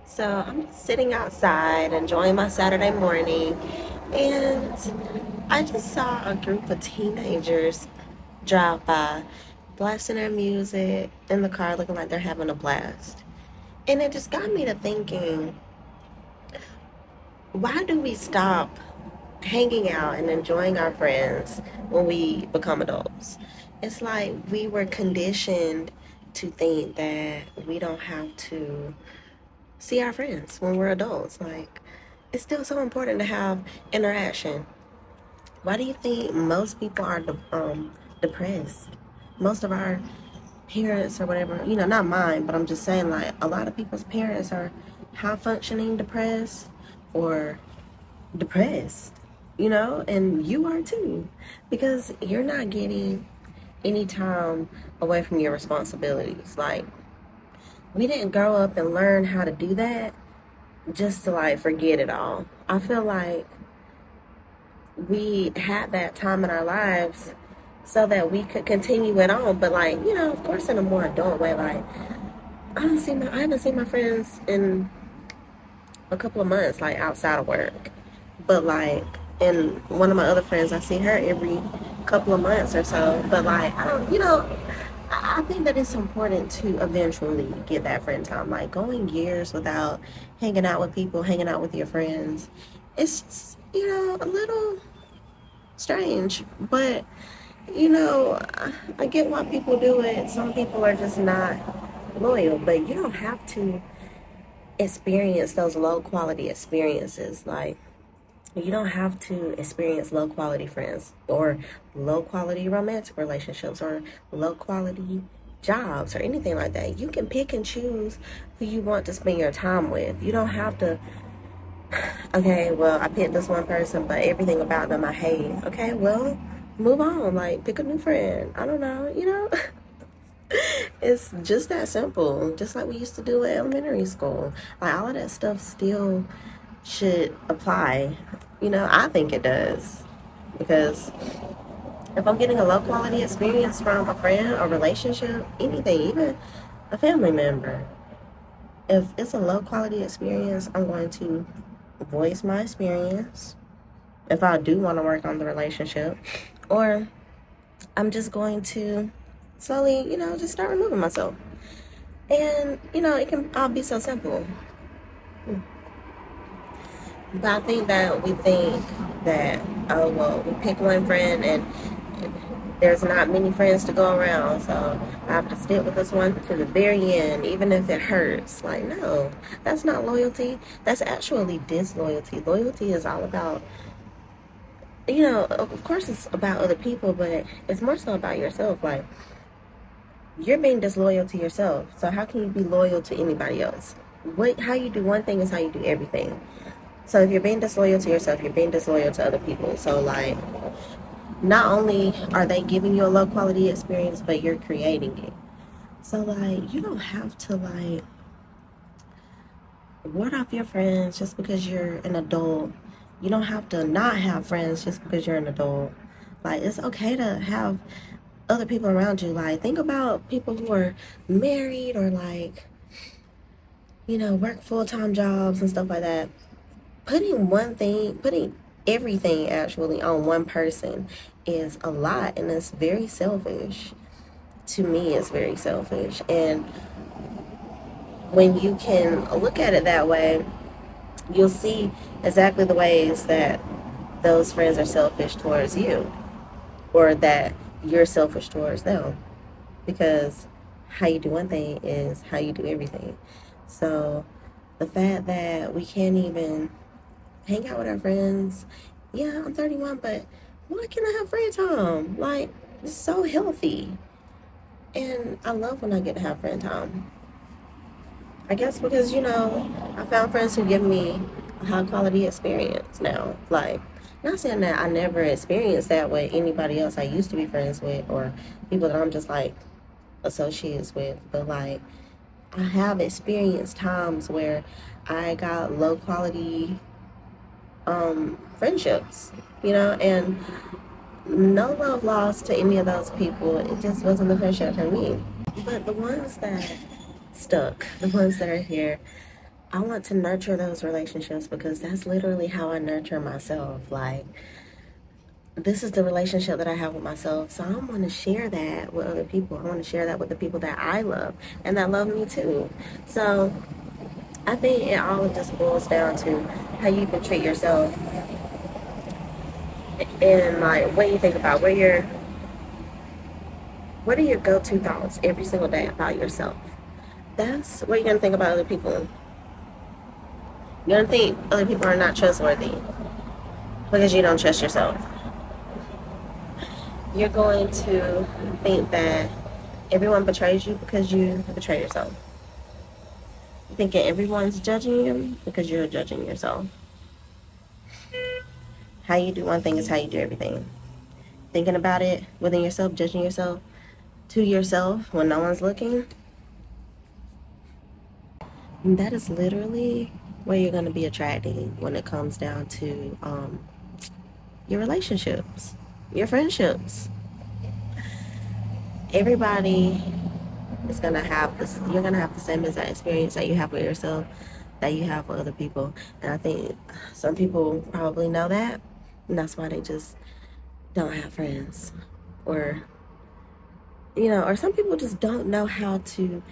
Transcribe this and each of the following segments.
So I'm just sitting outside enjoying my Saturday morning, and I just saw a group of teenagers drive by, blasting their music in the car, looking like they're having a blast. And it just got me to thinking, why do we stop hanging out and enjoying our friends when we become adults? It's like we were conditioned to think that we don't have to see our friends when we're adults. Like, it's still so important to have interaction. Why do you think most people are depressed? Most of our parents or whatever, not mine, but I'm just saying, like, a lot of people's parents are high functioning depressed or depressed, and you are too, because you're not getting any time away from your responsibilities. Like, we didn't grow up and learn how to do that just to like forget it all. I feel like we had that time in our lives so that we could continue it on, but like, of course in a more adult way. Like, I haven't seen my friends in a couple of months, like outside of work. But like, and one of my other friends, I see her every couple of months or so. But like, I don't, I think that it's important to eventually get that friend time. Like, going years without hanging out with people, hanging out with your friends, it's just, a little strange. But, I get why people do it. Some people are just not loyal, but you don't have to experience those low quality experiences. Like, you don't have to experience low quality friends or low quality romantic relationships or low quality jobs or anything like that. You can pick and choose who you want to spend your time with. You don't have to, okay, well, I picked this one person, but everything about them I hate. Okay, well, move on. Like, pick a new friend. I don't know. It's just that simple. Just like we used to do in elementary school. Like, all of that stuff still should apply. I think it does. Because if I'm getting a low quality experience from a friend, a relationship, anything, even a family member, if it's a low quality experience, I'm going to voice my experience if I do want to work on the relationship. Or I'm just going to slowly, just start removing myself. And, it can all be so simple. But I think that we think that, oh, well, we pick one friend and there's not many friends to go around, so I have to stick with this one to the very end, even if it hurts. Like, no, that's not loyalty. That's actually disloyalty. Loyalty is all about, of course it's about other people, but it's more so about yourself. Like, you're being disloyal to yourself, so how can you be loyal to anybody else? How you do one thing is how you do everything. So if you're being disloyal to yourself, you're being disloyal to other people. So like, not only are they giving you a low quality experience, but you're creating it. So like, you don't have to like ward off your friends just because you're an adult. You don't have to not have friends just because you're an adult. Like, it's okay to have other people around you. Like, think about people who are married or like, work full-time jobs and stuff like that. Putting everything actually on one person is a lot, and it's very selfish. To me, it's very selfish. And when you can look at it that way, you'll see exactly the ways that those friends are selfish towards you, or that you're selfish towards them. Because how you do one thing is how you do everything. So the fact that we can't even hang out with our friends. Yeah, I'm 31, but why can't I have friend time? Like, it's so healthy. And I love when I get to have friend time. I guess because, I found friends who give me a high quality experience now. Like, not saying that I never experienced that with anybody else I used to be friends with or people that I'm just like associates with, but like, I have experienced times where I got low quality friendships, and no love lost to any of those people. It just wasn't the friendship for me. But the ones that stuck, the ones that are here, I want to nurture those relationships because that's literally how I nurture myself. Like, this is the relationship that I have with myself. So I want to share that with other people. I want to share that with the people that I love and that love me too. So I think it all just boils down to how you can treat yourself and like what you think about what are your go-to thoughts every single day about yourself. That's what you're gonna think about other people. You're gonna think other people are not trustworthy because you don't trust yourself. You're going to think that everyone betrays you because you betray yourself. You're thinking everyone's judging you because you're judging yourself. How you do one thing is how you do everything. Thinking about it within yourself, judging yourself to yourself when no one's looking, that is literally where you're going to be attracting when it comes down to your relationships, your friendships. Everybody is going to have this, you're going to have the same exact experience that you have with yourself that you have with other people. And I think some people probably know that, and that's why they just don't have friends. Or, or some people just don't know how to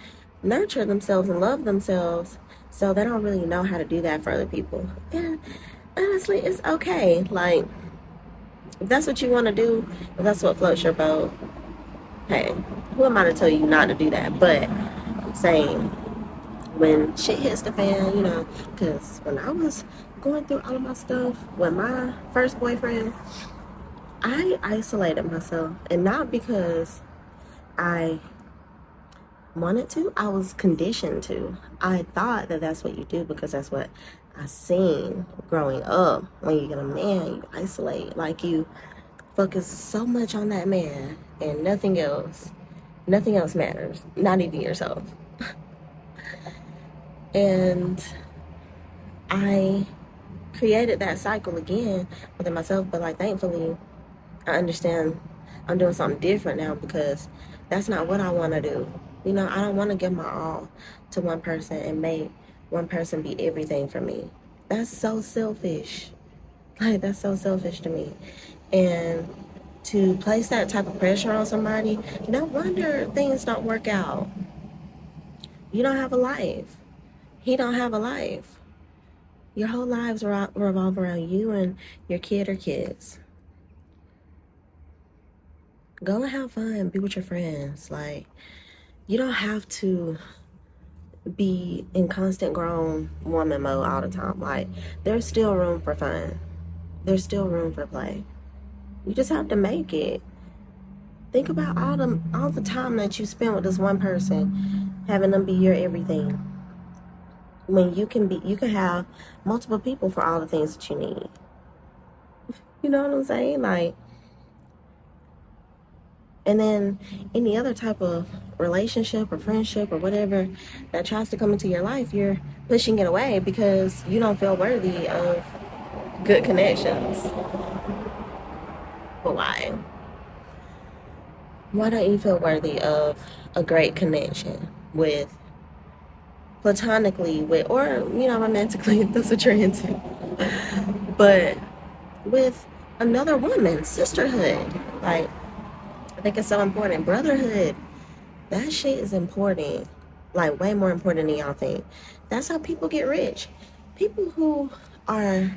nurture themselves and love themselves, so they don't really know how to do that for other people. And honestly, it's okay. Like, if that's what you want to do, if that's what floats your boat, hey, who am I to tell you not to do that? But I'm saying, when shit hits the fan, because when I was going through all of my stuff with my first boyfriend, I isolated myself. And not because I wanted to, I was conditioned to. I thought that that's what you do because that's what I seen growing up. When you get a man, you isolate. Like, you focus so much on that man and nothing else matters, not even yourself. And I created that cycle again within myself, but like, thankfully I understand I'm doing something different now because that's not what I want to do. I don't want to give my all to one person and make one person be everything for me. That's so selfish. Like, that's so selfish to me. And to place that type of pressure on somebody, no wonder things don't work out. You don't have a life. He don't have a life. Your whole lives revolve around you and your kid or kids. Go and have fun. Be with your friends. Like, you don't have to be in constant grown woman mode all the time. Like, there's still room for fun. There's still room for play. You just have to make it. Think about all the time that you spend with this one person, having them be your everything. When you can have multiple people for all the things that you need. You know what I'm saying? Like, and then any other type of relationship or friendship or whatever that tries to come into your life, you're pushing it away because you don't feel worthy of good connections. But why? Why don't you feel worthy of a great connection with, platonically, with, or, romantically, if that's what you're into, but with another woman, sisterhood? Like, I think it's so important. Brotherhood, that shit is important. Like, way more important than y'all think. That's how people get rich. People who are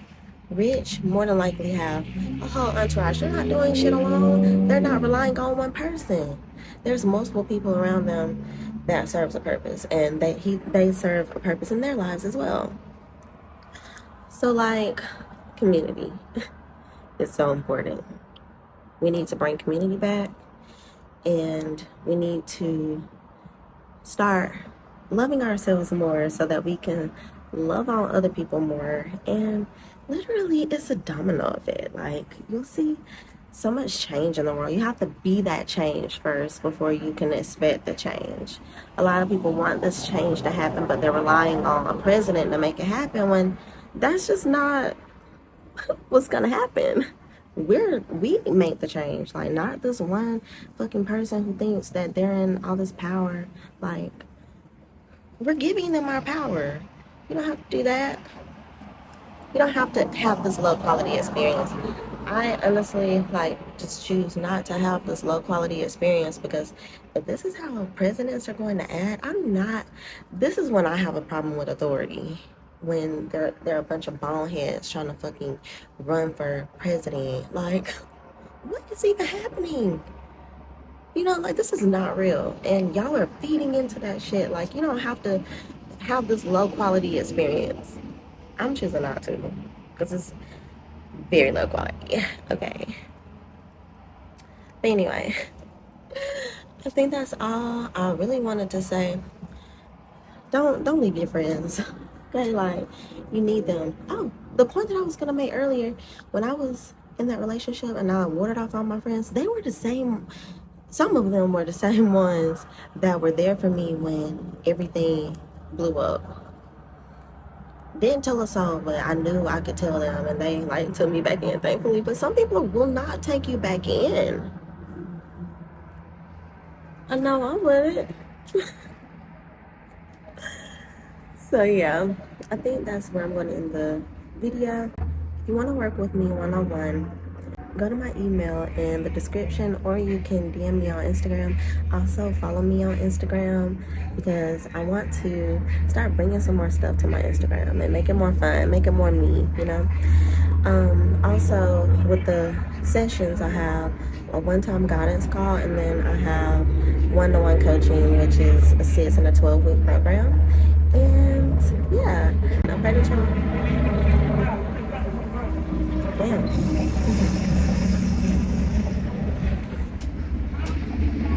rich more than likely have a whole entourage. They're not doing shit alone. They're not relying on one person. There's multiple people around them that serves a purpose, and they serve a purpose in their lives as well. So, like, community is so important. We need to bring community back, and we need to start loving ourselves more so that we can love on other people more. And literally, it's a domino effect. Like, you'll see so much change in the world. You have to be that change first before you can expect the change. A lot of people want this change to happen, but they're relying on a president to make it happen, when that's just not what's gonna happen. We make the change, like, not this one fucking person who thinks that they're in all this power. Like, we're giving them our power. You don't have to do that. You don't have to have this low quality experience. I honestly just choose not to have this low quality experience, because if this is how presidents are going to act, I'm not. This is when I have a problem with authority. When they're a bunch of boneheads trying to fucking run for president. Like, what is even happening? This is not real. And y'all are feeding into that shit. Like, you don't have to have this low quality experience. I'm choosing not to, because it's very low quality. Okay. But anyway, I think that's all I really wanted to say. Don't leave your friends. Okay, like, you need them. Oh, the point that I was gonna make earlier, when I was in that relationship and I watered off all my friends, they were the same. Some of them were the same ones that were there for me when everything blew up. Didn't tell us all, but I knew I could tell them, and they took me back in, thankfully. But some people will not take you back in. I know I wouldn't. So yeah, I think that's where I'm going to end the video. If you want to work with me one-on-one, go to my email in the description, or you can DM me on Instagram. Also follow me on Instagram, because I want to start bringing some more stuff to my Instagram and make it more fun, make it more me, Also, with the sessions, I have a one-time guidance call, and then I have one-to-one coaching, which is a 6 and a 12-week program. And yeah, I'm ready to. Damn.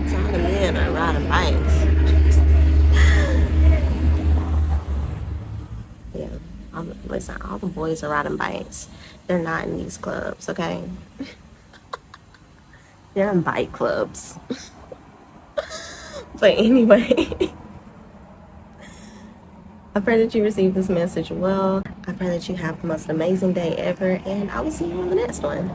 So all the men are riding bikes. Yeah, listen, all the boys are riding bikes. They're not in these clubs, okay? They're in bike clubs. But anyway, I pray that you receive this message well. I pray that you have the most amazing day ever, and I will see you on the next one.